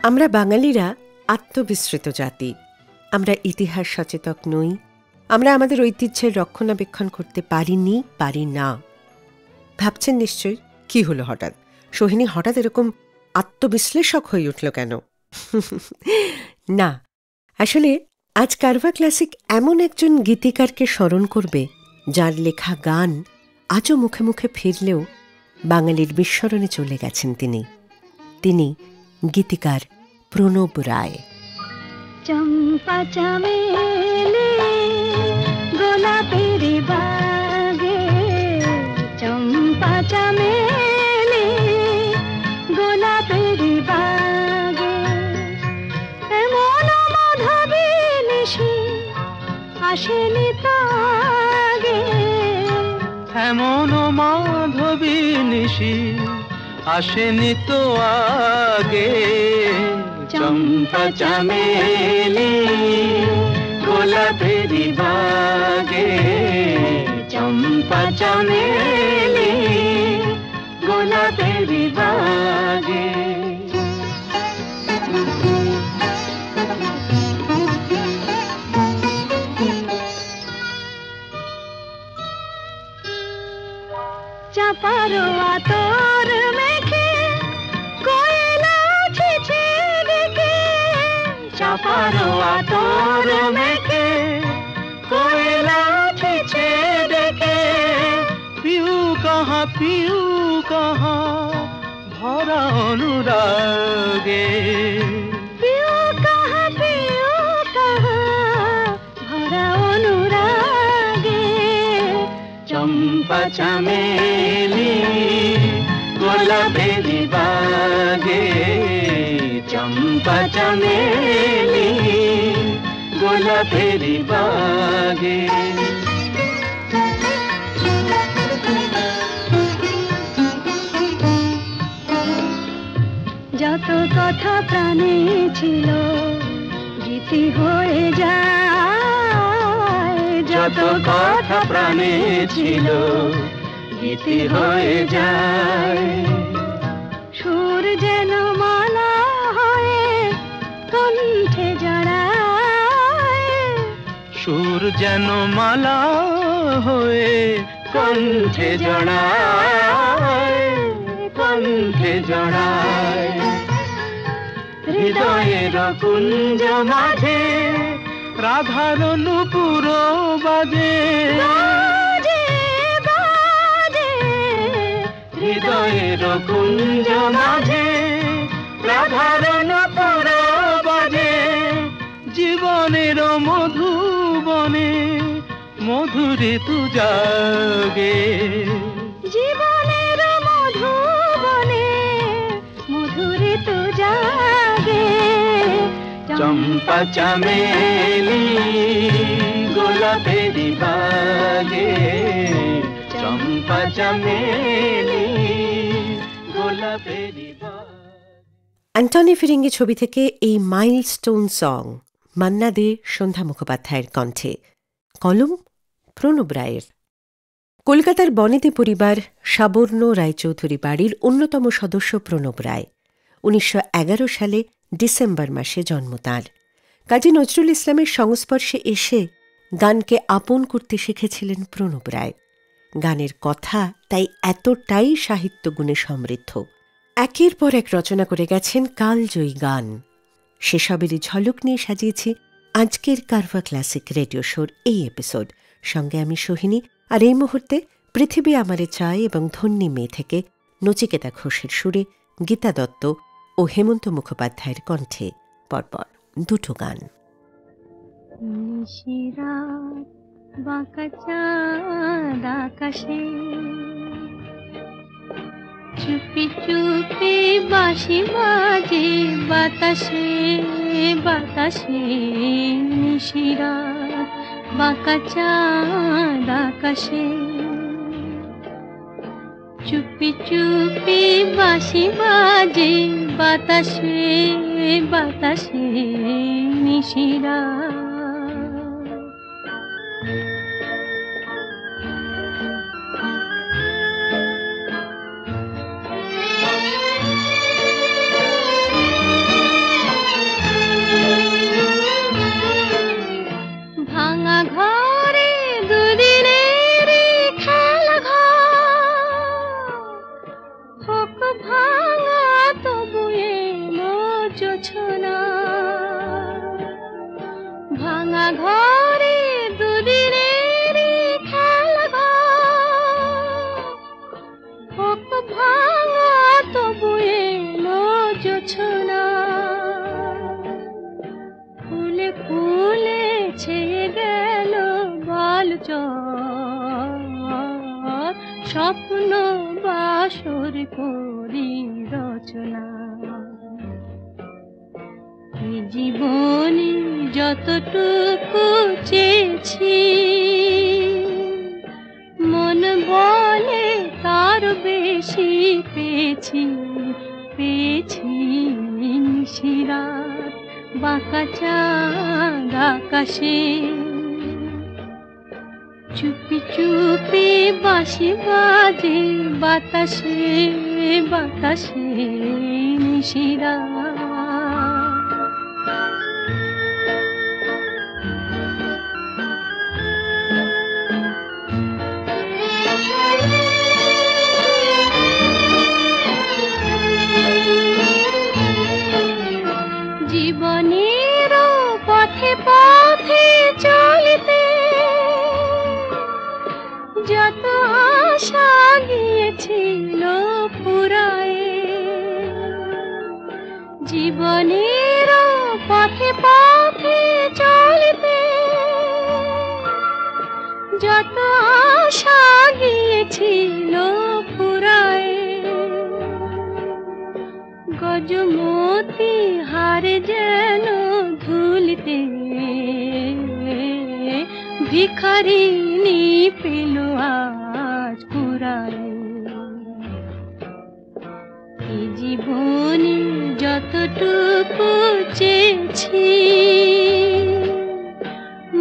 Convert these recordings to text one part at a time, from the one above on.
আমরা বাঙালিরা আত্মবিস্মৃত জাতি। আমরা ইতিহাস সচেতন নই। আমরা আমাদের ঐতিহ্যের রক্ষণাবেক্ষণ করতে পারি না। ভাবছেন নিশ্চয়ই কি হলো হঠাৎ, সোহিনী হঠাৎ এরকম আত্মবিশ্লেষক হয়ে উঠল কেন? না, আসলে আজ কারভা ক্লাসিক এমন একজন গীতিকারকে স্মরণ করবে যার লেখা গান আজও মুখে মুখে ফিরলেও বাঙালির বিস্মরণে চলে গেছেন তিনি গীতিকার প্রণব রায়। চম্পা চামেলি গোলাপের বাগে, চম্পা চামেলি গোলাপের বাগে, এমন মাধবী নিশি আসেনি তো আগে, এমন মাধবী নিশি আসেনি তো আগে। চম্পা চামেলি গোলাপের বাগে, চম্পা চামেলি গোলাপের বাগে। চাপারো আতর মেখে কোয়েলা ছিছে ডেকে, চাপারো আতর মেখে কোয়েলা ছিছে ডেকে, পিউ কাহা ভরা অনুরাগে, পিউ কাহা ভরা অনুরাগে। চম্পা চামেলি গোলাপের বাগে, চম্পা চামেলি গোলাপের বাগে। যত কথা প্রাণে ছিল গীতি হয়ে যায়, যত কথা প্রাণে ছিল গীতি হয়ে যায়। সুর যেন মালা হয়ে কণ্ঠে জড়ায়, সুর যেন মালা হয়ে কণ্ঠে জড়ায়, কণ্ঠে জড়ায়। হৃদয়ের কুঞ্জ মাঝে রাধার নূপুর বাজে, হৃদয়ের কুঞ্জ মাঝে রাধার নূপুর বাজে। জীবনের মধুবনে মধুরে তু জাগে, জীবনের মধুবনে মধুরে তু জাগে। চম্পা চামেলি গোলাপের বাগে, চম্পা চামেলি গোলাপের বাগে। অ্যান্টনি ফিরিঙ্গি ছবি থেকে এই মাইলস্টোন সং, মান্না দে, সন্ধ্যা মুখোপাধ্যায়ের কণ্ঠে, কলম প্রণব রায়ের। কলকাতার বনেদি পরিবার সাবর্ণ রায়চৌধুরী বাড়ির অন্যতম সদস্য প্রণব রায়। 1911 সালে ডিসেম্বর মাসে জন্ম তাঁর। কাজী নজরুল ইসলামের সংস্পর্শে এসে গানকে আপন করতে শিখেছিলেন প্রণব রায়। গানের কথা তাই এতটাই সাহিত্যগুণে সমৃদ্ধ। একের পর এক রচনা করে গেছেন কালজয়ী গান। সেসবেরই ঝলক নিয়ে সাজিয়েছি আজকের কারভা ক্লাসিক রেডিও শোর এই এপিসোড। সঙ্গে আমি সোহিনী, আর এই মুহূর্তে পৃথিবী আমারে চায় এবং ধন্যী মেয়ে থেকে নচিকেতা ঘোষের সুরে গীতা দত্ত ও হেমন্ত মুখোপাধ্যায়ের কণ্ঠে পরপর দুটো গান। নিশিরাত বাঁকা চাঁদ আকাশে, চুপি চুপি বাঁশি বাজে বাতাসে বাতাসে। নিশিরাত বাঁকা চাঁদ আকাশে, চুপি চুপি বাঁশি বাজে বাতাসে বাতাসে। নিশিরাত ভাঙা তবু এলো জোছনা, ভাঙা ঘরে দুদিনের খেলা, হোক ভাঙা তবু এলো জোছনা, ফুলে ফুলে ছেয়ে গেল বালুচর, স্বপ্ন বাসর করি রচনা। এই জীবনে যতটুকু চেয়েছি, মন বলে তার বেশি পেয়েছি, পেয়েছি নিশিরাত বাঁকা চাঁদ আকাশে, চুপি চুপি বাঁশি বাজে বাতাসে, বাতাসে নিশিরাত। জীবনের পথে পথে চলতে যত আশা গিয়েছিল ফুরায়ে, জীবনের পথে পথে চলতে যত আশা গিয়েছিল ফুরায়ে, গজমতি হারে যেন ধুলিতে ভিখারিনী পেল আজ কুড়ায়ে। এই জীবনে যতটুকু চেয়েছি,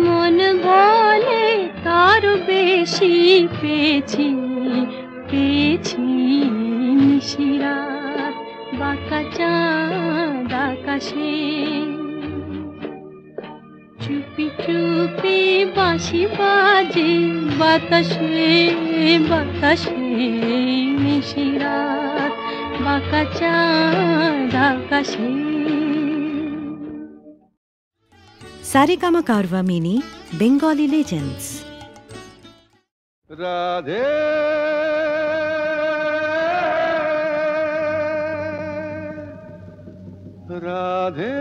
মন বলে তার বেশি পেয়েছি, পেয়েছি নিশিরাত বাঁকা চাঁদ আকাশে, চুপি চুপি বাঁশি বাজে বাতাসে, বাতাসে নিশিরাত বাঁকা চাঁদ আকাশে। Saregama Carvaan mini Bengali legends. রাধে রাধে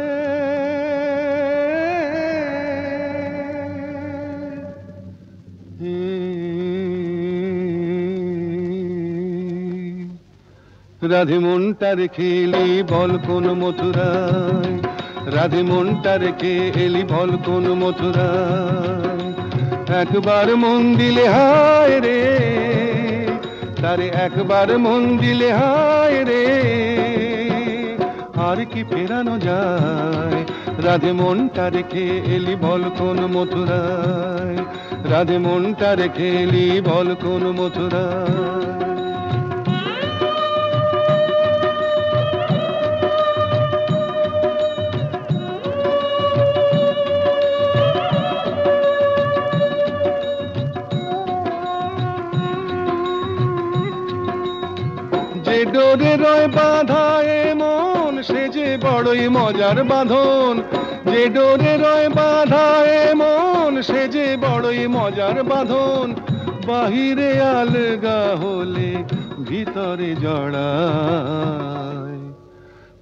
রাধে মনটা রেখে এলি বল কোন মথুরায়, রাধে মনটা রেখে এলি বল কোন মথুরায়, একবার মন দিলে হায় রে, তারে একবার মন দিলে হায় রে, আর কি ফেরানো যায়, রাধে মনটা রেখে এলি বল কোন মথুরায়, রাধে মনটা রেখে এলি বল কোন মথুরায়। যে ডোরে রয় বাঁধা এ মন সে যে বড়ই মজার বাঁধন, যে ডোরে রয় বাঁধা এ মন সে যে বড়ই মজার বাঁধন, বাহিরে আলগা হলে ভিতরে জড়ায়,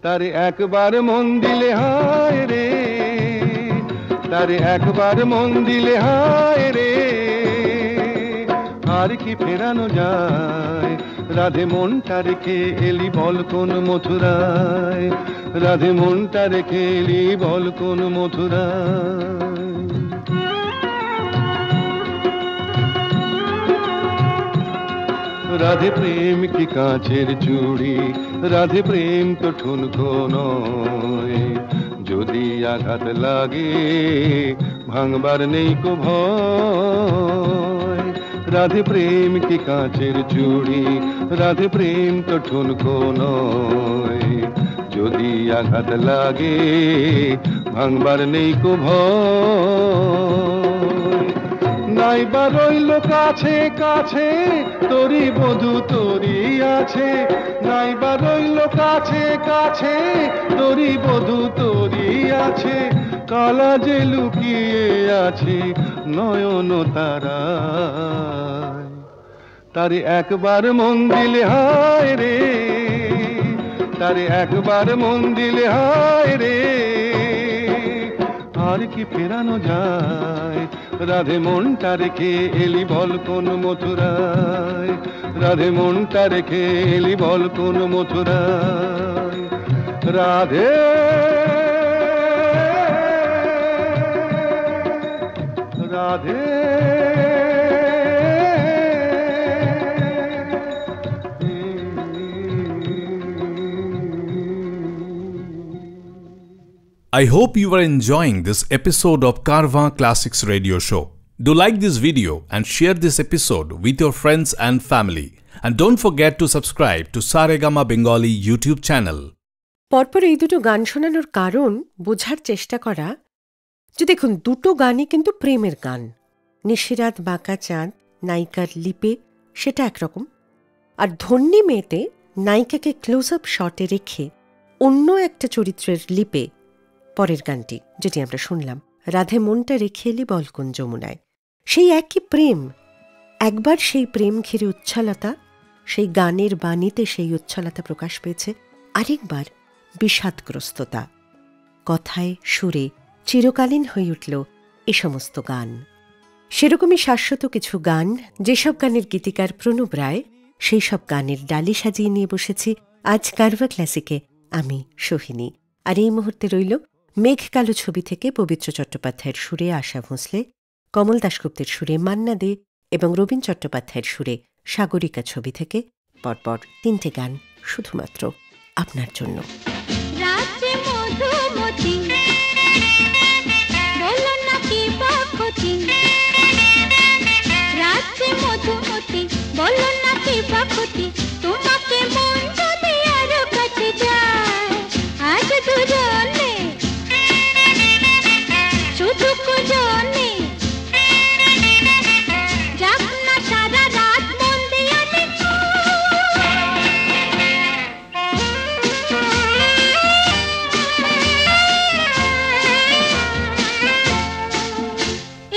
তারে একবার মন দিলে হায় রে, তারে একবার মন দিলে হায় রে, আর কি ফেরানো যায়, রাধে মনটা রেখে এলি বল কোন মথুরায়, রাধে মনটা রেখে এলি বল কোন মথুরায়। রাধে প্রেম কি কাঁচের চুড়ি, রাধে প্রেম তো ঠুনকো নয়, যদি আঘাত লাগে ভাঙবার নেই কো ভয়, রাধে প্রেম কি কাঁচের চুড়ি, রাধে প্রেম তো ঠুনকো নয়, যদি আঘাত লাগে ভাঙবার নেই কো ভয়। নাইবা রইল কাছে কাছে তোরি বধূ তোরি আছে, নাইবা রইল কাছে কাছে তোরি বধূ তোরি আছে, কালা যে লুকিয়ে আছে নয়ন তারায়। তারে একবার মন দিলে হায় রে, তারে একবার মন দিলে হায় রে, আর কি ফেরানো যায়? রাধে মনটা রেখে এলি বল কোন মথুরায়, রাধে মনটা রেখে এলি বল কোন মথুরায়। Radhe Radhe I hope you are enjoying this episode of Carvaan Classics Radio Show. Do like this video and share this episode with your friends and family. And don't forget to subscribe to Saregama Bengali YouTube channel. পরপর এই দুটো গান শোনানোর কারণ বোঝার চেষ্টা করা যে দেখুন, দুটো গানই কিন্তু প্রেমের গান। নিশিরাত বাঁকা চাঁদ নায়িকার লিপে সেটা একরকম, আর ধন্যী মেয়েতে নায়িকাকে ক্লোজ আপ শটে রেখে অন্য একটা চরিত্রের লিপে পরের গানটি যেটি আমরা শুনলাম, রাধে মনটা রেখে এলি বলকুন যমুনায়, সেই একই প্রেম। একবার সেই প্রেম ঘিরে উচ্ছলতা, সেই গানের বাণীতে সেই উচ্ছলতা প্রকাশ পেয়েছে, আরেকবার বিষাদগ্রস্ততা। কথায় সুরে চিরকালীন হয়ে উঠল এ সমস্ত গান। সেরকমই শাশ্বত কিছু গান, যেসব গানের গীতিকার প্রণব রায়, সেই সব গানের ডালি সাজিয়ে নিয়ে বসেছি আজ কারভা ক্লাসিকে আমি সোহিনী। আর এই মুহূর্তে রইল মেঘ কালো ছবি থেকে পবিত্র চট্টোপাধ্যায়ের সুরে আশা ভোঁসলে, কমল দাশগুপ্তের সুরে মান্না দে এবং রবীন চট্টোপাধ্যায়ের সুরে সাগরিকা ছবি থেকে পরপর তিনটে গান শুধুমাত্র আপনার জন্য। রাজ্যে মধুমতি বলো না কি বাক্ষতি, রাজ্যে মধুমতি বলো না কি বাক্ষতি, তোমাকে মন যদি আরো কাছে যায়, আজ দুজনে শুধু কুজনে যাক না সারা রাত মন দিয়ে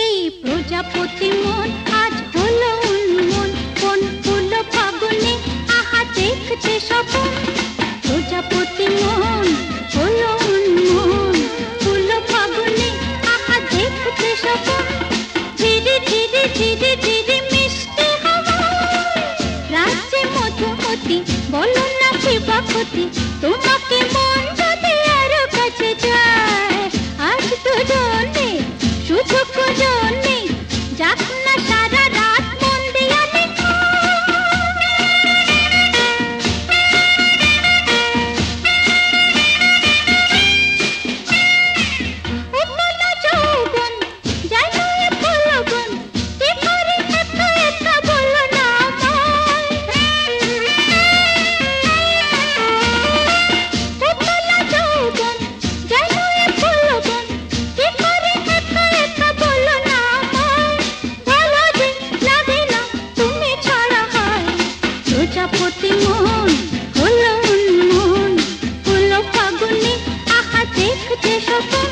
এই প্রজাপতি মন আজ হলো উন্মন, কোন ফুল ফাগুনে আহা দেখতে স্বপন, প্রজাপতি মন হলো উন্মন, ফুল ফাগুনে আহা দেখতে স্বপন, ধীরে ধীরে ধীরে ধীরে মিশতে হাওয়া, রাজ্যে মধুমতি বলো না কি বাক্ষতি, তোমাকে মন যদি আরো কাছে যায়, আজ দুজনে শুধু কুজনে যাক না সারা রাত মন দিয়া লেখা। উত্তল যৌবন যায় নয় ফুলবন, কি করে একা একা বলো না আমায়, উত্তল যৌবন যায় নয় ফুলবন, কি করে একা একা বলো না আমায়, ভালো যে লাগে না তুমি ছাড়া হয়, প্রজাপতি মন হলো উন্মন, ফুল ফাগুনে আহা দেখতে স্বপন,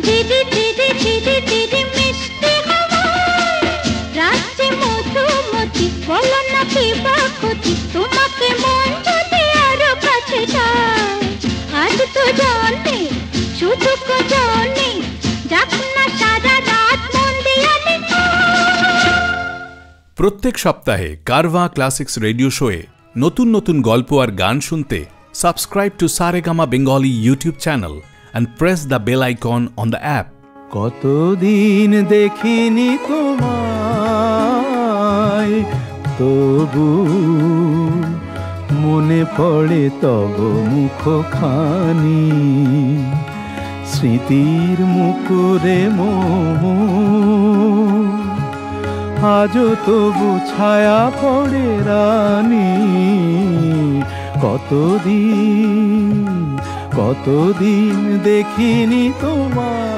ধীরে ধীরে ধীরে ধীরে মিশতে হাওয়া, রাজ্যে মধুমতি বলো না কি বাক্ষতি, তোমাকে মন যদি আরো কাছে যায়, আজ দুজনে শুধু কুজনে যাক না সারা রাত মন দিয়া লেখা। প্রত্যেক সপ্তাহে কারভা ক্লাসিক্স রেডিও শোয়ে নতুন নতুন গল্প আর গান শুনতে subscribe to Saregama Bengali YouTube channel and press the bell icon on the app. কতদিন দেখিনি তোমায়, তবু মনে পড়ে তব মুখখানি, স্মৃতির মুকুরে মোর আজও তবু ছায়া পড়ে রানী, কতদিন দেখিনি তোমায়।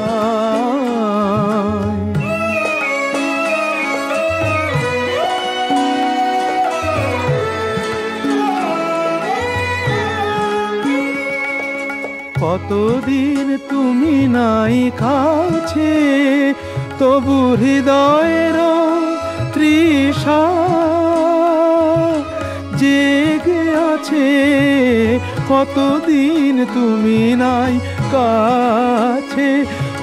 কতদিন তুমি নাই কাছে, তবু হৃদয়েরও তৃষা জেগে আছে। কতদিন তুমি নাই কাছে,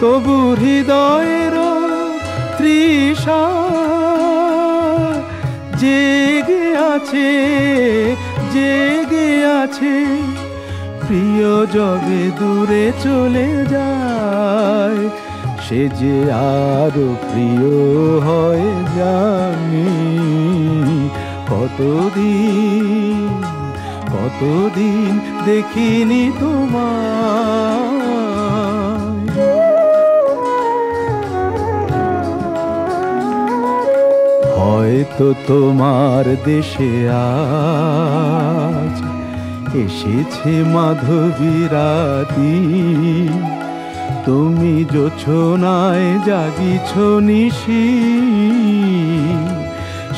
তবু হৃদয়েরও তৃষা জেগে আছে, জেগে আছে। প্রিয় যবে দূরে চলে যায়, সে যে আরো প্রিয় হয় জানি। কতদিন কতদিন দেখিনি তোমায়। হয়তো তোমার দেশে আজ এসেছে মাধবী রাতি, তুমি জোছনায় জাগিছ নিশি,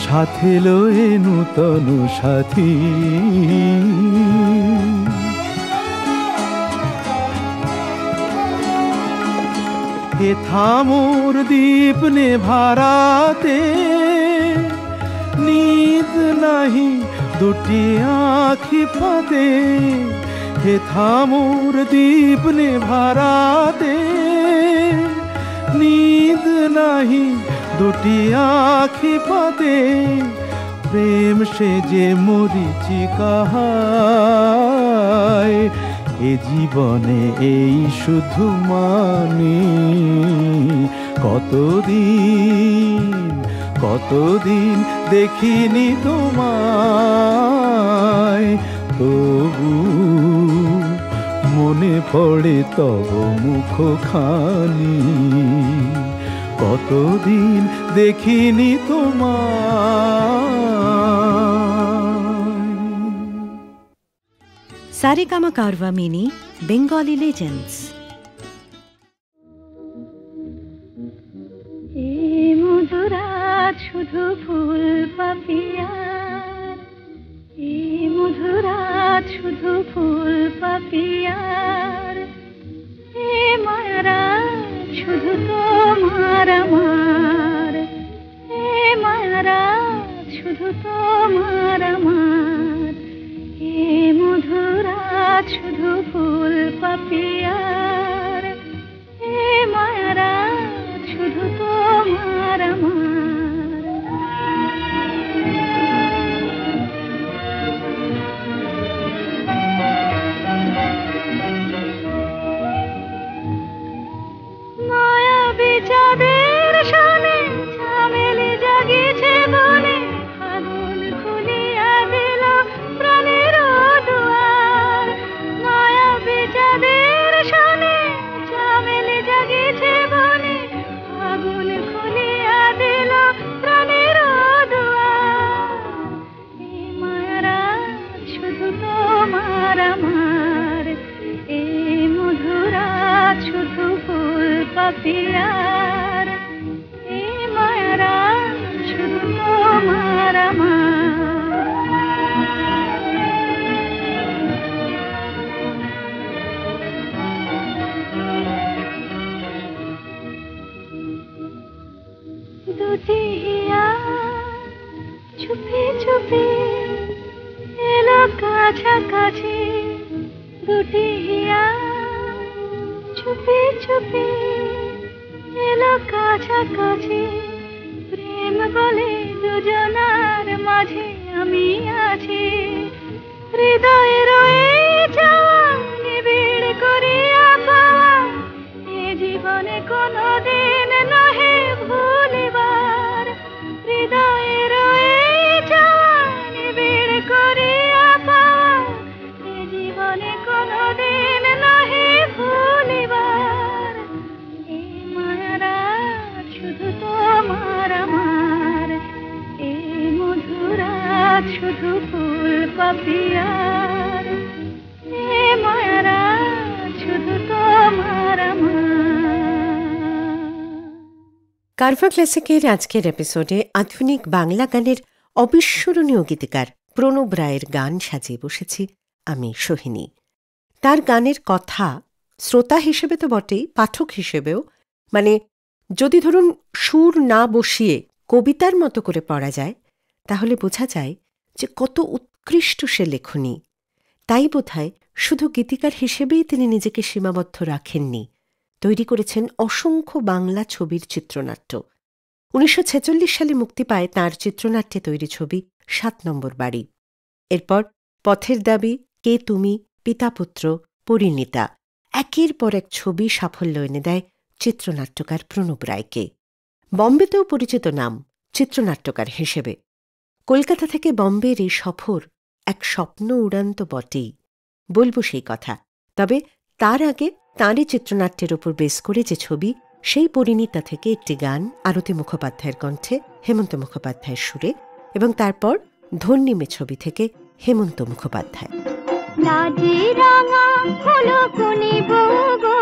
সাথে লয়ে নূতন সাথী। হে থামোর দীপ নেভারাতে, নিদ নাহি দুটি আঁখি ফাঁদে। হে থামোর দীপ নেভারাতে, নিদ নাহি দুটি আঁখি ফাঁদে। প্রেম সে যে মরিচিকা হায়, এ জীবনে এই শুধু মানি। কতদিন কতদিন দেখিনি তোমায়, তবু মনে পড়ে তব মুখখানি। কতদিন দেখিনি তোমায়। Saregama Carvaan mini Bengali legends. এই মধুরাত শুধু ফুল পাপিয়ার, এই মধুরাত শুধু ফুল পাপিয়ার। এ মায়ারাত শুধু তোমার আমার, এ মায়ারাত শুধু তোমার আমার। এ মধুরাত শুধু ফুল পাপিয়ার, এ মায়ারাত শুধু তোমার আমার। মায়া বিচাদের শানে ঝামেলি জাগিছে বনে, আগুন খুলিয়া দিল প্রাণের দুয়ার। মায়া বিচাদের শানে ঝামেলি জাগিছে বনে, আগুন খুলিয়া দিল প্রাণের দুয়ার। এই মায়ারাত শুধু তোমার আমার, এই মধুরাত শুধু ফুল পাপিয়ার। এই মায়ারাত শুধু তোমার আমার। দুটি হিয়া চুপি চুপি এলো কাছাকাছি, দুটি হিয়া চুপি চুপি এলো কাছাকাছি। প্রেম বলে দুজনার মাঝে আমি আছি, হৃদয়ে রয়ে যাওয়া নিবিড় করিয়া পাওয়া। এ জীবনে কোনোদিন নহে ভুলিবার, হৃদয়ে রয়ে যাওয়া নিবিড় করিয়া পাওয়া। এ জীবনে কোনোদিন নহে ভুলিবার। এই মায়ারাত শুধু তোমার আমার, এই মধুরাত শুধু ফুল পাপিয়ার। এই মায়ারাত শুধু তোমার আমার। কারভা ক্লাসিকের আজকের এপিসোডে আধুনিক বাংলা গানের অবিস্মরণীয় গীতিকার প্রণব রায়ের গান সাজিয়ে বসেছি আমি সোহিনী। তার গানের কথা শ্রোতা হিসেবে তো বটেই, পাঠক হিসেবেও। মানে যদি ধরুন সুর না বসিয়ে কবিতার মতো করে পড়া যায়, তাহলে বোঝা যায় যে কত উৎকৃষ্ট সে লেখনী। তাই বোধহয় শুধু গীতিকার হিসেবেই তিনি নিজেকে সীমাবদ্ধ রাখেননি, তৈরি করেছেন অসংখ্য বাংলা ছবির চিত্রনাট্য। 1946 সালে মুক্তি পায় তাঁর চিত্রনাট্যে তৈরি ছবি 7 নম্বর বাড়ি। এরপর পথের দাবি, কে তুমি, পিতাপুত্র, পরিণীতা, একের পর এক ছবি সাফল্য এনে দেয় চিত্রনাট্যকার প্রণব রায়কে। বম্বেতেও পরিচিত নাম চিত্রনাট্যকার হিসেবে। কলকাতা থেকে বম্বের এই সফর এক স্বপ্ন উড়ান তো বটেই, বলবো সেই কথা। তবে তার আগে তাঁরই চিত্রনাট্যের ওপর বেস করে যে ছবি, সেই পরিণীতা থেকে একটি গান আরতি মুখোপাধ্যায়ের কণ্ঠে, হেমন্ত মুখোপাধ্যায়ের সুরে, এবং তারপর ধন্যিমে ছবি থেকে হেমন্ত মুখোপাধ্যায়। লাজে রাঙা হলো কোনে বগো,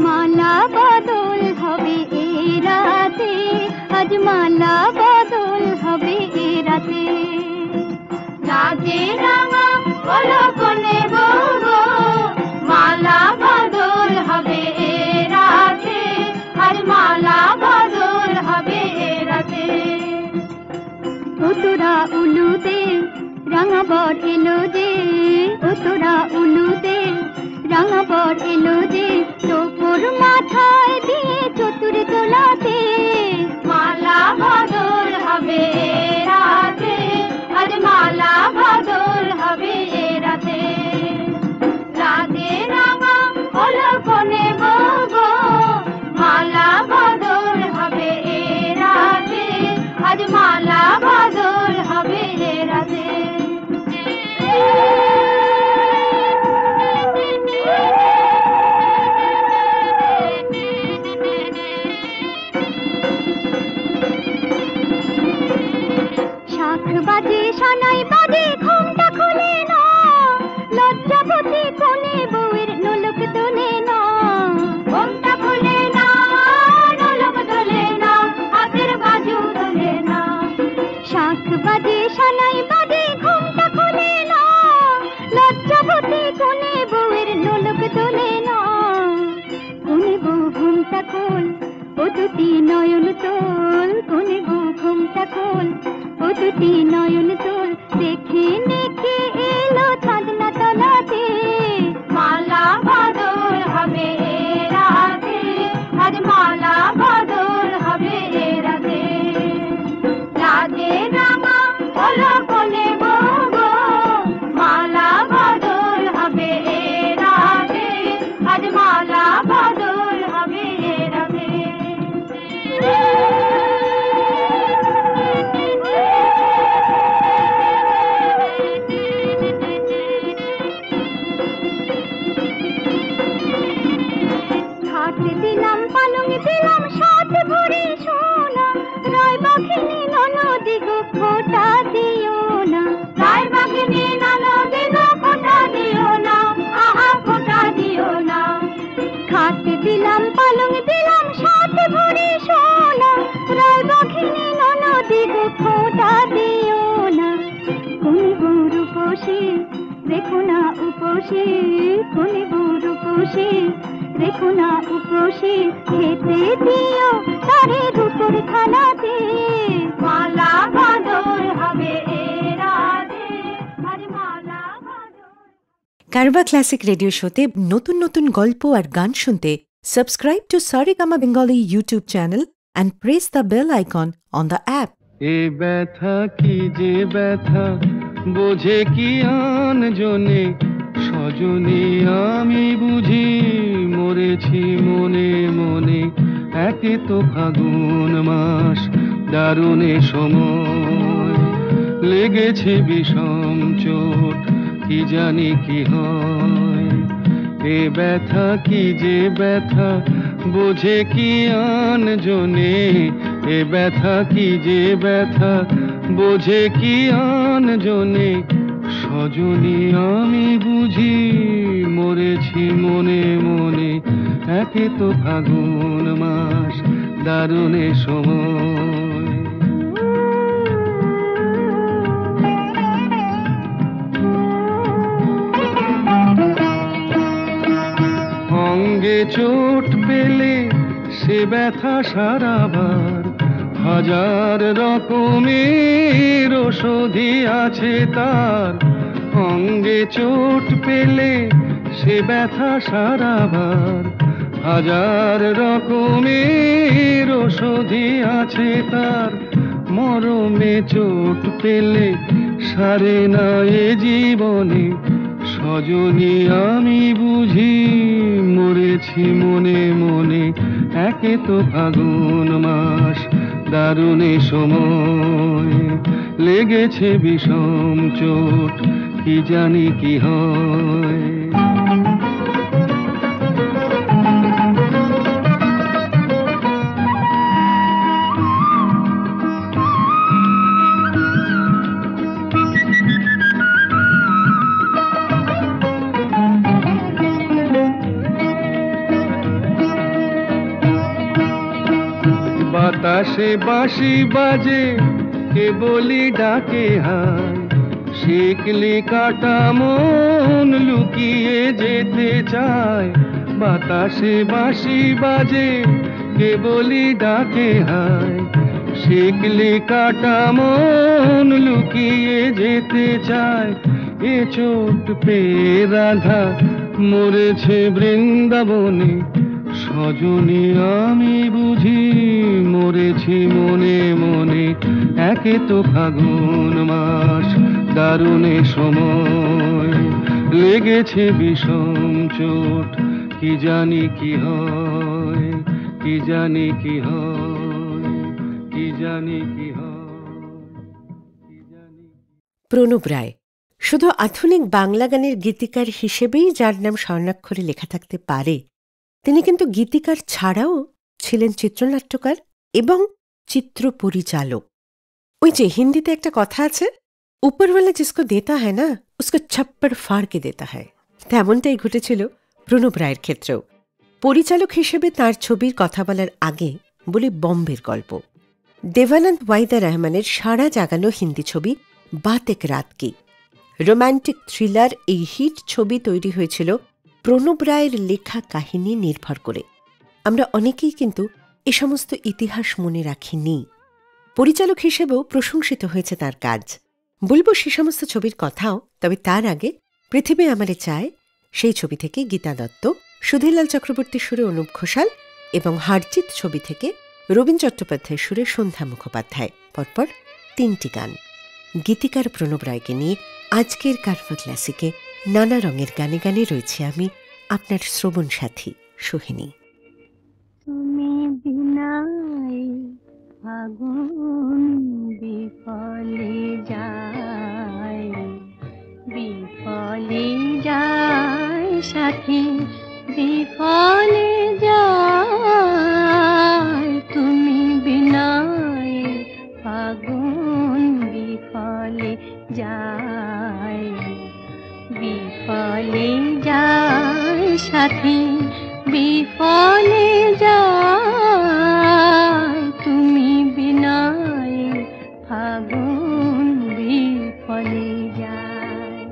মালা বদল হবে এ রাতে, আজ মালা বদল হবে এ রাতে। লাজে রাঙা হলো কোনে বগো, মালা বদল হবে এ রাতে, আজ মালা বদল হবে এ রাতে। তোরা উলুতে রাঙা বর এলো যে, তোরা উলুতে রাঙা বর এলো যে, তোর মাথায় দিয়ে চতুর তোলাতে, মালা বদল হবে রাতে, আজ মালা বদল হবে রাতে। রাতে রাঙা হলো কোনে বগো, মালা বদল হবে রাতে, আজ মালা বদল হবে রাতে। শাখ বাজে, সানাই বাজে, ঘুমটা খুলে না, লজ্জাবতী কোনে বউয়ের নোলক তোলে না, ঘুমটা খুলে না, নোলক তোলে না, হাতের বাজু তোলে না। শাখ বাজে, সানাই বাজে, ঘুমটা খুলে না, লজ্জাবতী কোনে বউয়ের নোলক তোলে না। কোনে বউ ঘুমটা খোল, ও দুটি নয়ন তোল, কোনে বউ ঘুমটা খোল, ও দুটি নয়ন তোল, দেখে নেকে এলো চাঁদনা তলাতে, মালা বদল হবে রাতে, আজ মালা বদল হবে রাতে। লাজে রাঙা হলো কোনে বগো, মালা বদল হবে রাতে, আজ মালা বদল হবে রাতে। খাট দিলাম, পালং দিলাম, সাত ভরি সোনা, রায় বাঘিনী ননদি গো খোটা দিও না, রায় বাঘিনী ননদি গো খোটা দিও না, আহা খোটা দিও না। খাট দিলাম, পালং দিলাম, সাত ভরি সোনা, রায় বাঘিনী ননদি গো খোটা দিও না। কোন বউর উপসে রেখো না উপসে, কোন বউর উপসে রেখো না উপসে, খেতে দিও তারে রূপর থালাতে, মালা বদল হবে রাতে, আজ মালা বদল। কারবা ক্লাসিক রেডিও শোতে নতুন নতুন গল্প আর গান শুনতে subscribe to Saregama Bengali YouTube channel and press the bell icon on the app. এ ব্যথা কি যে ব্যথা, বোঝে কি আন জনে, সজনে আমি বুঝি মরেছি মনে মনে। একে তো ফাগুন মাস, দারুণে সময়, লেগেছে বিষম চোট, কি জানি কি হয়। এ ব্যথা কি যে ব্যথা, বোঝে কি আন জনে, এ ব্যথা কি যে ব্যথা, বোঝে কি আন জনে, সজনী আমি বুঝি মরেছি মনে মনে। একে তো ফাগুন মাস, দারুণে সময়। অঙ্গে চোট পেলে সে ব্যথা সারাবার হাজার রকমের ওষুধি আছে তার। অঙ্গে চোট পেলে সে ব্যথা সারাবার হাজার রকমের ওষুধি আছে তার। মরমে চোট পেলে সারে না এ জীবনে সজনী আমি বুঝি মরেছি মনে মনে। একে তো ফাগুন মাস দারুণে সময় লেগেছে বিষম চোট কি জানি কি হয়। বাতাসে বাঁশি বাজে কে বলি ডাকে হায়। শিকলি কাটা মন লুকিয়ে যেতে চায়। বাতাসে বাঁশি বাজে কে বলি ডাকে হায়। শিকলি কাটা মন লুকিয়ে যেতে চায়। এ চোট পেয়ে রাধা মরেছে বৃন্দাবনে সজনী আমি বুঝি মরেছি মনে মনে। একে তো ফাগুন মাস দারুণে সময় লেগেছে বিষম চোট কি জানি কি হয়, কি জানি কি হয়, কি জানি কি হয়, কি জানি। প্রণব রায় শুধু আধুনিক বাংলা গানের গীতিকার হিসেবেই যার নাম স্বর্ণাক্ষরে লেখা থাকতে পারে, তিনি কিন্তু গীতিকার ছাড়াও ছিলেন চিত্রনাট্যকার এবং চিত্র পরিচালক। ওই যে হিন্দিতে একটা কথা আছে, উপরওয়ালা জিসকো দেতা হয় না উসকো ছপ্পড় ফাড় কে দেতা হয়। তেমনটাই ঘটেছিল প্রণব রায়ের ক্ষেত্রেও। পরিচালক হিসেবে তার ছবির কথা বলার আগে বলি বম্বের গল্প। দেবানন্দ ওয়াহিদা রহমানের সারা জাগানো হিন্দি ছবি বাত এক রাত কি, রোম্যান্টিক থ্রিলার এই হিট ছবি তৈরি হয়েছিল প্রণব রায়ের লেখা কাহিনী নির্ভর করে। আমরা অনেকেই কিন্তু এ সমস্ত ইতিহাস মনে রাখিনি। পরিচালক হিসেবেও প্রশংসিত হয়েছে তার কাজ। বলবো সে সমস্ত ছবির কথাও, তবে তার আগে পৃথিবী আমারে চায় সেই ছবি থেকে গীতা দত্ত, সুধীরলাল চক্রবর্তীর সুরে অনুপ ঘোষাল এবং হারজিত ছবি থেকে রবীন চট্টোপাধ্যায়ের সুরে সন্ধ্যা মুখোপাধ্যায়, পরপর 3টি গান। গীতিকার প্রণব রায়কে নিয়ে আজকের কারভা ক্লাসিকে নানা রঙের গানে গানে রয়েছে আমি, আপনার শ্রবণ সাথী সোহিনী। তুমি বিনাই আগুন বিফলে যায়, বিফলে যায় সাথী, বিফলে যায়। তুমি বিনাই আগুন বিফলে যায়, বিফলে যায় সাথী, বিফলে যায়। তুমি বিনাই ফাগুন বিফলে যায়।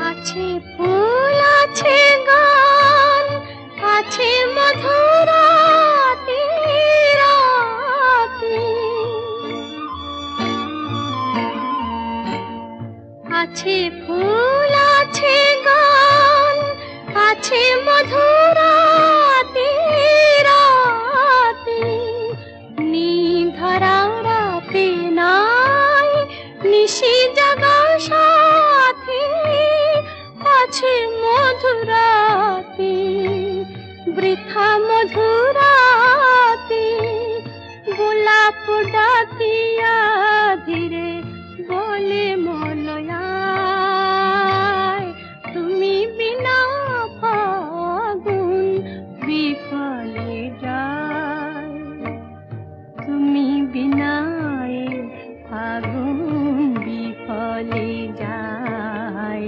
আছে ফুল আছে গান আছে মধুরাতি রাতি, আছে ফুল আছে গান আছে মধুরাতি রাতি। নিধরা রাতে নাই নিশি জাগা সাথী, আছে মধুরাতি বৃথা মধুরাতি। গোলাপ ডাকিয়া ধীরে বলে মলয়ায়, তুমি বিনা ফাগুন বিফলে যায়। তুমি বিনায় ফাগুন বিফলে যায়,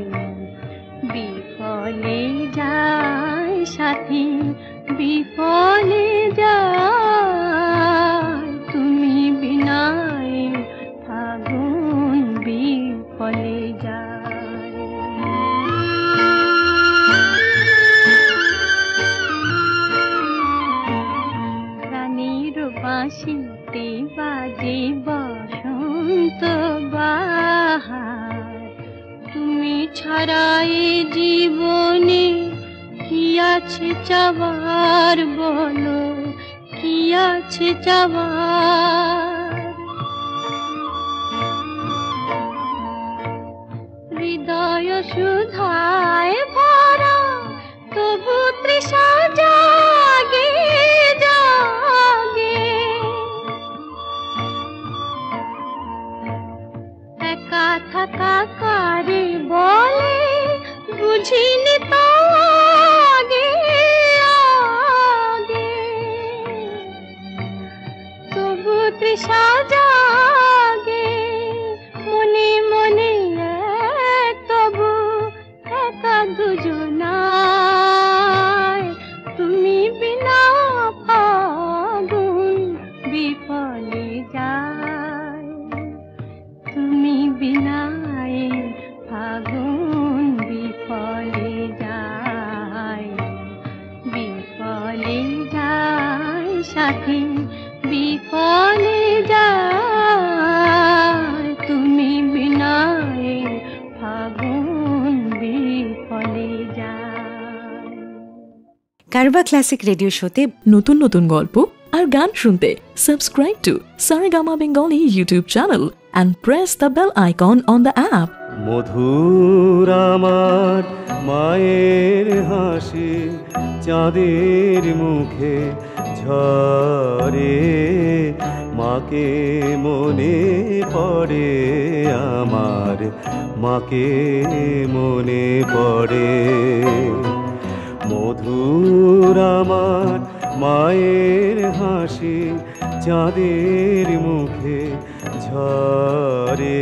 বিফলে যায় সাথী, বিফলে যায়। হাসিতে বাজে বসন্ত বাহার। তুমি ছাড়া এ জীবনে কি আছে চাওয়ার, বলো কি আছে চাওয়ার। হৃদয় সুধায় ভরা তবু তৃষা জাগে জাগে। একা থাকা কারে বলে বুঝিনি তো আগে আগে। তবু তৃষা জাগে মনে মনে, তবু একা দুজনায়। তুমি বিনা ফাগুন বিফলে যায়, তুমি বিনা ফাগুন বিফলে যায়, বিফলে যায় সাথী বিফলে যায়। তুমি বিনা ফাগুন বিফলে যায়। কারবা ক্লাসিক রেডিও শোতে নতুন নতুন গল্প আর গান শুনতে subscribe to Saregama Bengali YouTube channel and press the bell icon on the app. মধুর আমার মায়ের হাসি চাঁদের মুখে ঝরে, মাকে মনে পড়ে আমার, মাকে মনে পড়ে। মধুর আমার মায়ের হাসি চাঁদের মুখে ঝরে,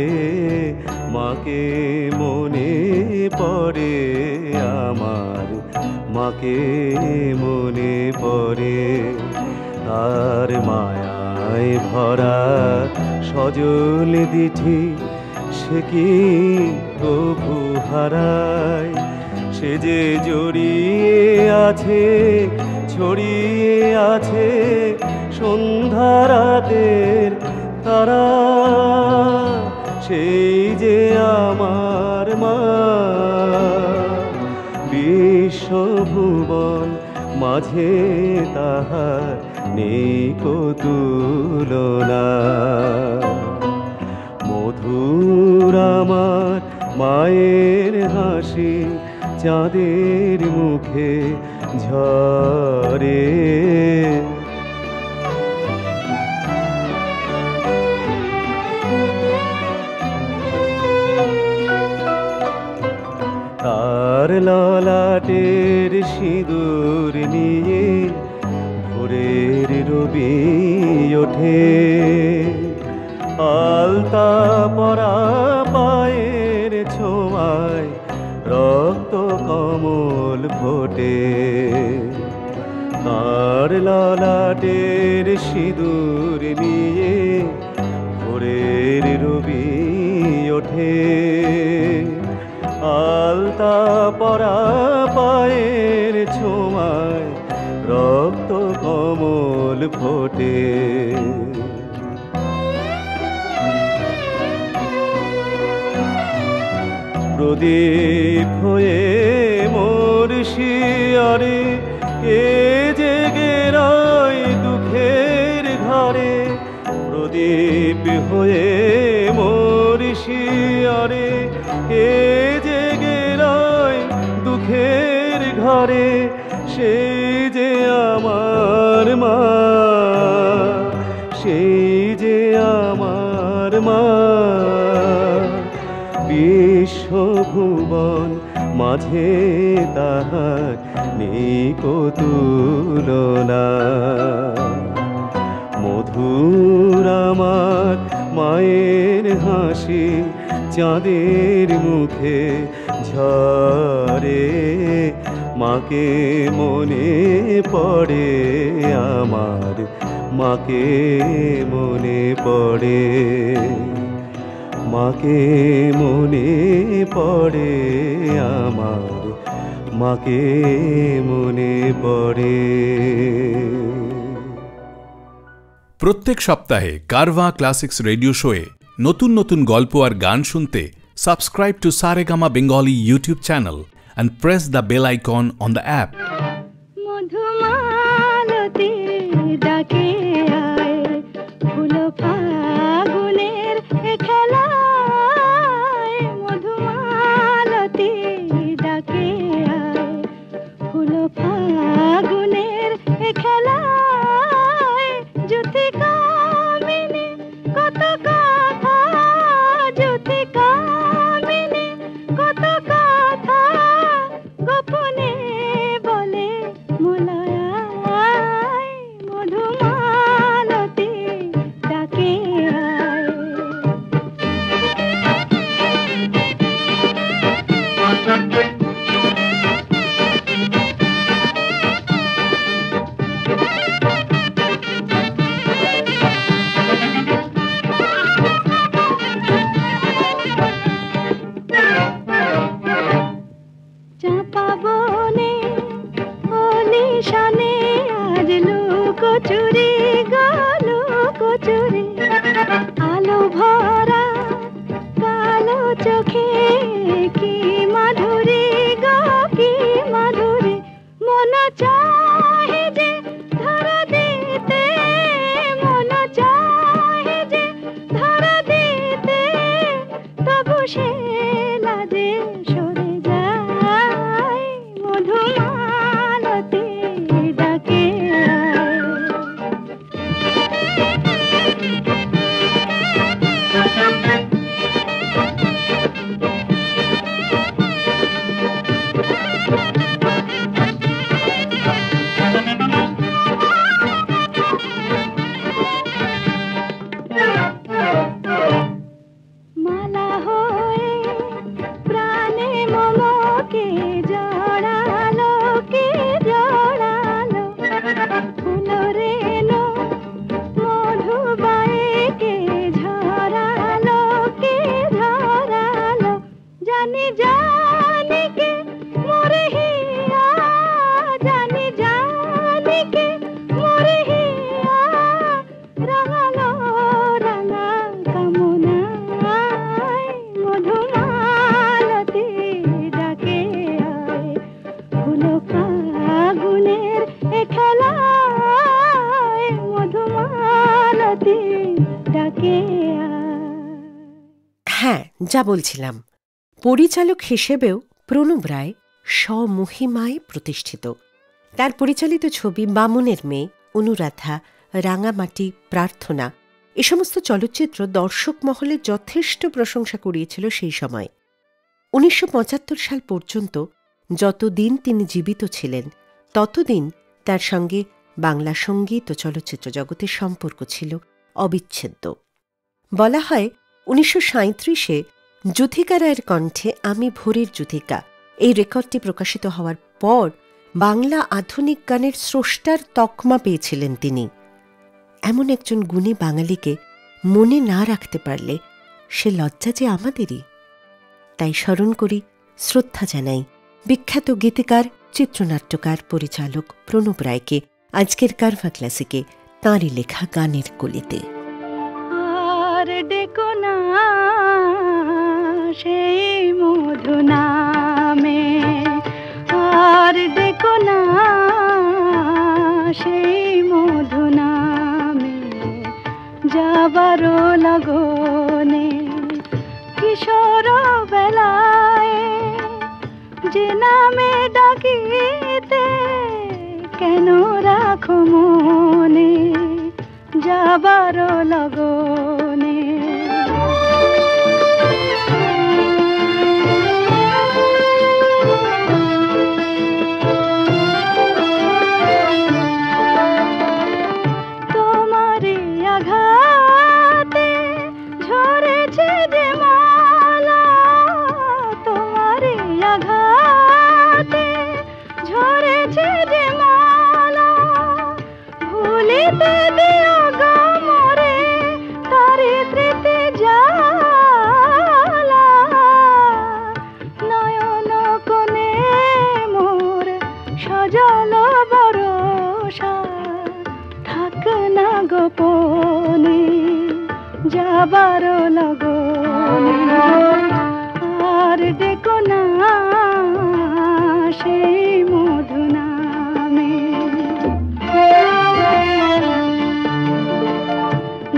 মাকে মনে পড়ে আমার, মাকে মনে পড়ে। তার মায়ায় ভরা সজল দিঠি সে কি প্রভু হারায়, সে যে জড়িয়ে আছে ছড়িয়ে আছে সন্ধ্যা রাতের তারা, সেই যে আমার মা। বিশ্বভুবন মাঝে তাহার নেই কো তুলনা। মধুর আমার মায়ের হাসি চাঁদের মুখে ঝরে। তার ললাটের সিঁদুর নিয়ে ভোরের রবি ওঠে, আলতা পরা পায়ের ছোঁয়ায় রক্ত কমল ফোটে। তার ললাটের সিঁদুর নিয়ে ভোরের রবি ওঠে, আলতা পরা পায়ের ছোঁয়ায় রক্ত কমল ফোটে। প্রদীপ হয়ে মোর শিয়রে কে জেগে রয় দুঃখের ঘরে, প্রদীপ হয়ে মোর শিয়রে কে জেগে রয় দুঃখের ঘরে, সেই যে আমার মা, সেই যে আমার মা। বিশ্বভুবন মাঝে তাহার নেই কো তুলনা। মধুর আমার মায়ের হাসি চাঁদের মুখে ঝরে, মাকে মনে পড়ে আমার, মাকে মনে পড়ে, মাকে মনে পড়ে আমার, মাকে মনে পড়ে। প্রত্যেক সপ্তাহে কারভা ক্লাসিক্স রেডিও শোয়ে নতুন নতুন গল্প আর গান শুনতে subscribe to Saregama Bengali YouTube channel and press the bell icon on the app. মধুমালতি ডাকে আয় ফুল ফাগুনের খেলায় মধুমালতি ডাকে আয় ফুল ফাগুনের খেলায় জ্যোতি কামিনী কত কথা জ্যোতি কামিনী কত কথা গোপনে বলে মোলায় মধুমালতি ডাকে আয় চাপা বনে অলিশানে আজ লুকোচুরি লুকোচুরি আলো ভরা কালো চোখে কি মাধুরী গো কি মাধুরী মন চাহে যে ধরা দিতে মন চাহে যে ধরা দিতে তবু সে লাজে সরে যায় মধুমালতি ডাকে মালা হয়ে প্রাণে মমকে জড়ালো ফুল রেনো মধুবাইকে ঝরালো জানি জানি কে মোরে হিয়া জানি জানি কে মোরে হিয়া রাঙালো রাঙা কামনায় মধুমালতি ডাকে আয় ফুল ফাগুনের খেলায় মধুমালতি ডাকে আয়। হ্যাঁ, যা বলছিলাম, পরিচালক হিসেবেও প্রণব রায় স্বমহিমায় প্রতিষ্ঠিত। তার পরিচালিত ছবি বামুনের মেয়ে, অনুরাধা, রাঙামাটি, প্রার্থনা এ সমস্ত চলচ্চিত্র দর্শক মহলে যথেষ্ট প্রশংসা কুড়িয়েছিল সেই সময়। 1975 সাল পর্যন্ত যতদিন তিনি জীবিত ছিলেন ততদিন তার সঙ্গে বাংলা সঙ্গীত ও চলচ্চিত্র জগতের সম্পর্ক ছিল অবিচ্ছেদ্য। বলা হয় 1937-এ যুথিকা রায়ের কণ্ঠে আমি ভোরের যুথিকা এই রেকর্ডটি প্রকাশিত হওয়ার পর বাংলা আধুনিক গানের স্রষ্টার তকমা পেয়েছিলেন তিনি। এমন একজন গুণী বাঙালিকে মনে না রাখতে পারলে সে লজ্জা যে আমাদেরই। তাই স্মরণ করি, শ্রদ্ধা জানাই বিখ্যাত গীতিকার, চিত্রনাট্যকার, পরিচালক প্রণব রায়কে আজকের কারভা ক্লাসিকে তাঁরই লেখা গানের কলিতে। আর ডেকো না সেই মধু নামে, আর ডেকো না সেই মধু নামে, যাবারও লগনে কিশোর বেলায় যে নামে ডাকিতে কেন রাখো মনে, যাবারও লগনে। তোমারে আঘাতে ঝরেছে যে মালা, তোমারে আঘাতে ঝরেছে যে মালা, ভুলিতে দিও গো মোরে তারে স্মৃতি জালা। নয়ন কোণে মোর সজল বরষা, থাক না গোপন আবারও লগনে আর ডেকো না সেই মধু নামে।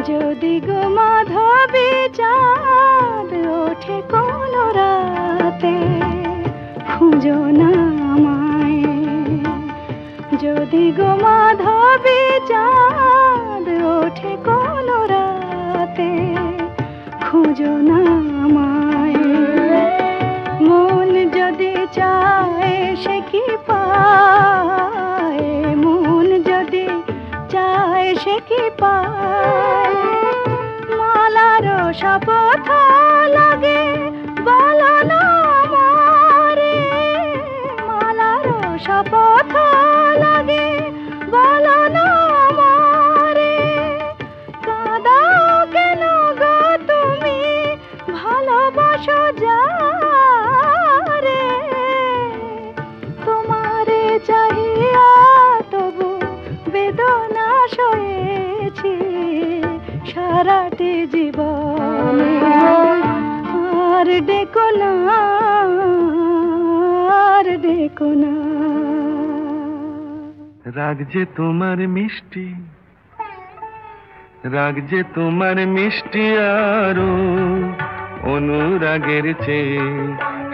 যদি গো মাধবী চাঁদ ওঠে কোনো রাতে খুঁজো না আমায়। যদি গো মাধবী চাঁদ ওঠে কোনো রাতে খুঁজো না আমায়। মন যদি চায় সে কি পায়, মন যদি চায় সে কি পায়। মালার শপথ লাগে বলো না আমারে, মালার শপথ লাগে বলো না আমারে। কাঁদাও কেন গো তুমি ভালোবাসো যারে, তোমারে চাহিয়া তবু বেদনা সয়েছি সারাটি জীবনে। আর ডেকো না, আর ডেকো না। রাগ যে তোমার মিষ্টি, রাগ যে তোমার মিষ্টি আরো অনুরাগের চেয়ে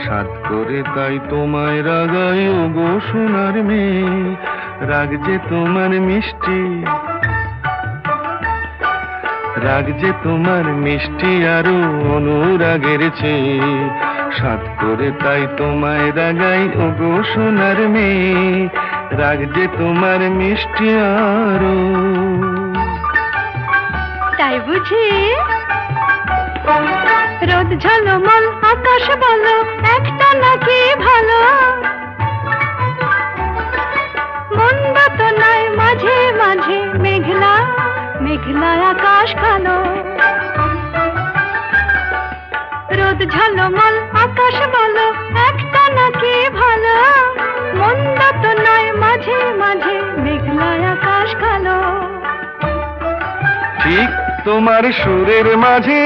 সাত করে তাই তোমায় রাগাই ও গো সোনার মেয়ে। রাগ যে তোমার মিষ্টি, রাগ যে তোমার মিষ্টি আরো অনুরাগের চেয়ে সাত করে তাই তোমায় রাগাই ও গো সোনার মেয়ে। রাগ যে তোমার মিষ্টি আরো। তাই বুঝি রোদ ঝলমল আকাশ বলো একটা নাকি ভালো, মন্দ তো নয় মাঝে মাঝে মেঘলা মেঘলা আকাশ কালো। রোদ ঝলমল আকাশ বলো একটা নাকি ভালো, মন্দ তো নয় মাঝে মাঝে মেঘলা আকাশ কালো। ঠিক তোমার সুরের মাঝে,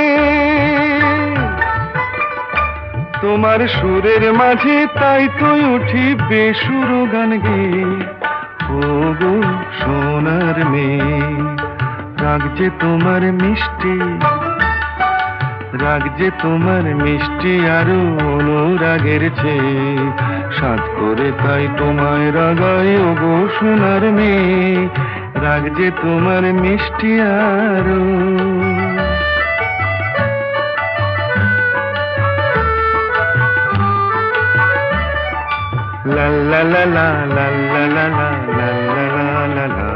তোমার সুরের মাঝে তাই তো উঠি বেসুর গান গেয়ে ও গো সোনার মেয়ে। রাগ যে তোমার মিষ্টি, রাগ যে তোমার মিষ্টি আরো অনুরাগের চেয়ে সাত করে তাই তোমায় রাগাই ও গো সোনার মেয়ে। রাগ যে তোমার মিষ্টি আরো। লা লা লা লা লা লা লা লা লা লা লা।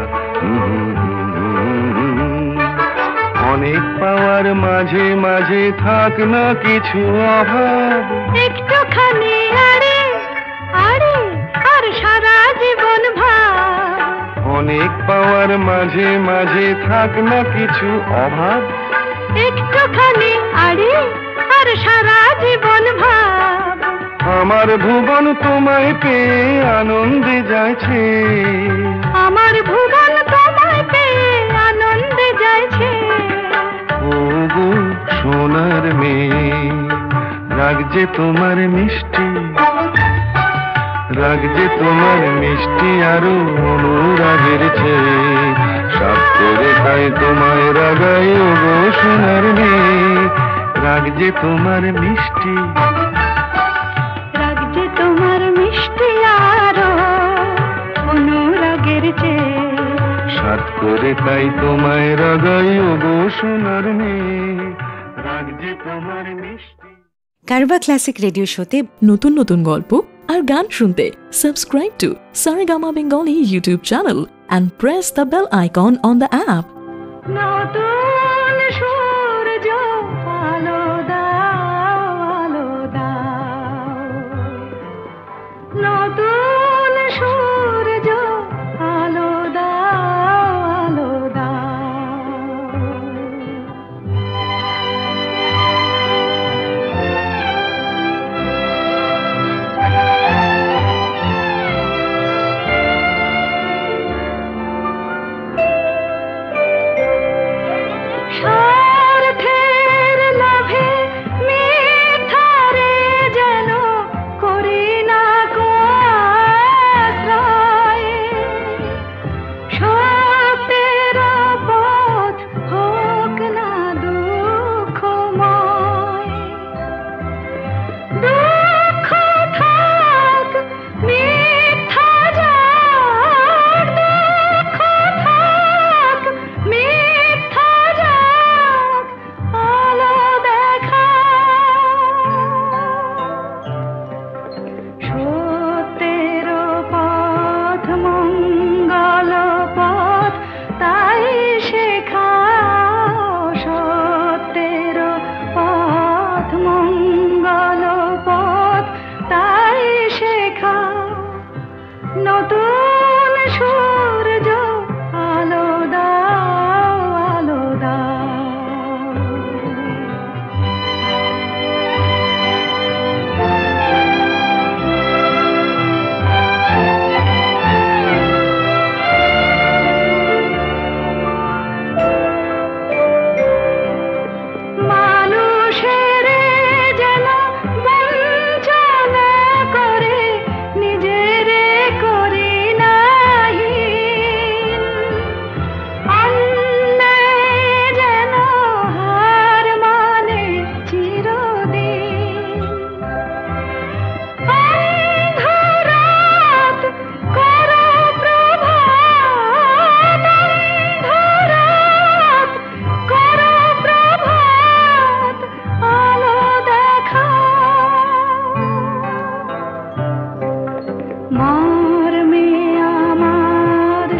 অনেক পাওয়ার মাঝে মাঝে থাক না কিছু অভাব, একটুখানি আরে আরে আর সারা জীবন ভাব। অনেক পাওয়ার মাঝে মাঝে থাক না কিছু অভাব, একটুখানি আরে আর সারা জীবন ভাব। আমার ভুবন তোমায় পেয়ে আনন্দে যাচ্ছে, আমার ভুবন তোমায় পেয়ে আনন্দে যাইছে। ও গো সোনার মেয়ে। রাগ যে তোমার মিষ্টি, রাগ যে তোমার মিষ্টি আরো অনুরাগের চেয়ে সাত করে তাই তোমায় রাগাই ও গো সোনার মেয়ে। রাগ যে তোমার মিষ্টি, রাগ যে তোমার মিষ্টি আরো অনুরাগের চেয়ে সাত করে তাই তোমায় রাগাই ও গো সোনার মেয়ে। রাগ যে তোমার মিষ্টি। কারবা ক্লাসিক রেডিও শোতে নতুন নতুন গল্প আর গান শুনতে subscribe to Saregama Bengali YouTube channel and press the bell icon on the app. নতুন সূর্য আলো দাও, আলো দাও। নতুন সূর্য আলো দাও, আলো দাও। সব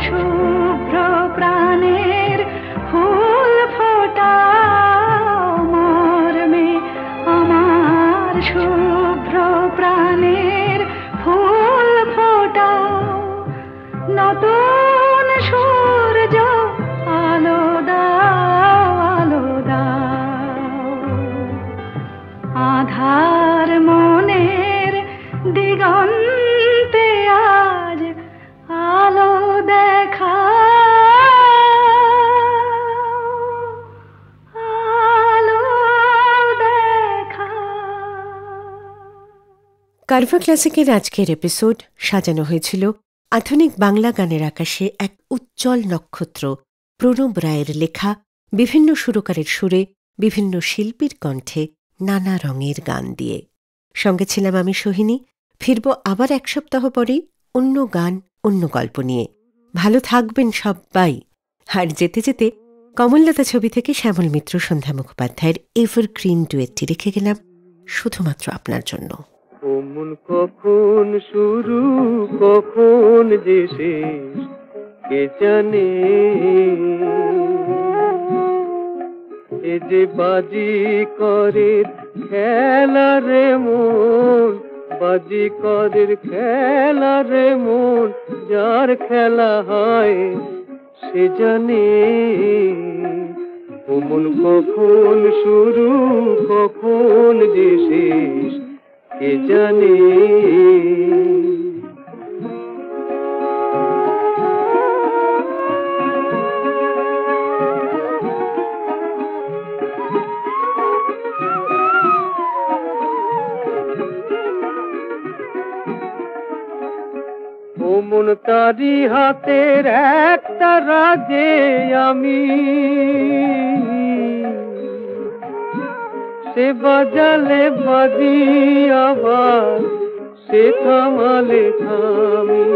শুভ্র প্রাণের ফুল ফোটাও মর্মে আমার শুভ্র প্রাণের ফুল ফোটাও নতুন সূর্য আলো দাও আলো দাও আধার মনের দিগন্তে আজ আলো দেখা আলো দেখা। কারভা ক্লাসিকের আজকের এপিসোড সাজানো হয়েছিল আধুনিক বাংলা গানের আকাশে এক উজ্জ্বল নক্ষত্র প্রণব রায়ের লেখা বিভিন্ন সুরকারের সুরে বিভিন্ন শিল্পীর কণ্ঠে নানা রঙের গান দিয়ে। সঙ্গে ছিলাম আমি সোহিনী। ফিরব আবার এক সপ্তাহ পরেই অন্য গান অন্য গল্প নিয়ে। ভালো থাকবেন সবাই। আর যেতে যেতে কমললতা ছবি থেকে শ্যামল মিত্র সন্ধ্যা মুখোপাধ্যায়ের এভারগ্রিন ডুয়েটটি রেখে গেলাম শুধুমাত্র আপনার জন্য। মন কখন শুরু কখন যে শেষ কে জানে, এ যে বাজি করে খেলা রে মন, বাজি করে খেলা রে মন, যার খেলা হয় সে জানে। ও মন কখন শুরু কখন যে শেষ কে জানে। ও মন তারি হাতের একটা রাজে আমি, সে বাজালে বাজি আবার সে থামালে থামি,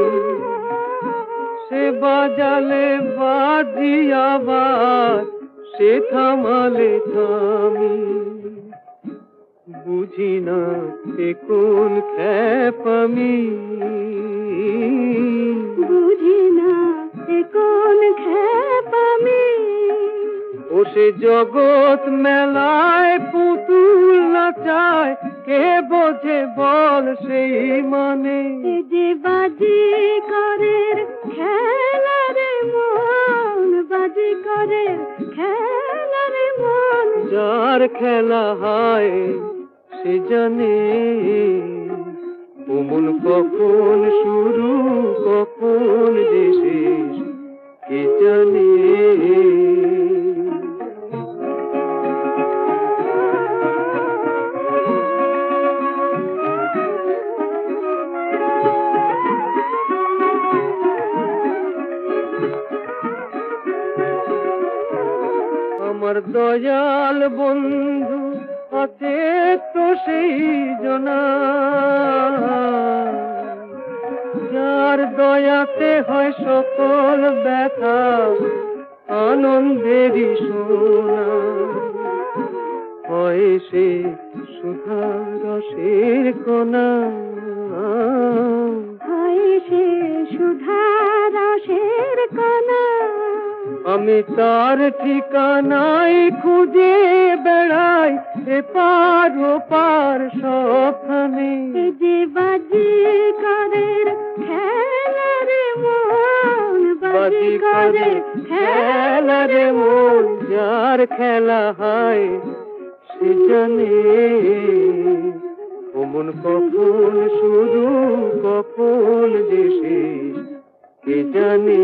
সে বাজালে বাজি আবার সে থামালে থামি। বুঝি না সে কোন খ্যাপামি, বুঝি না সে কোন খ্যাপামি। ও সে জগৎ মেলায় পুতুল নাচায়, কে বোঝে বল সেই মানে। এ যে বাজি করের খেলা রে মন, বাজি করের খেলা রে মন, যার খেলা হয় সে জানে। ও মন কখন শুরু কখন যে শেষ কে জানে। আমার দয়াল বন্ধু আছে তো সেই জনা, যার দয়াতে হয় সকল ব্যথা আনন্দেরই সোনা। হয় সে সুধা রসের কণা, হয় সে সুধা রসের কণা। আমি তার ঠিকানাই খুঁজে বেড়াই এপার ওপার সবখানে। এ যে বাজি করের খেলা রে মন, বাজি করে খেলা রে মন, যার খেলা হয় সে জানে। ও মন কখন শুরু কখন যে শেষ কে জানে।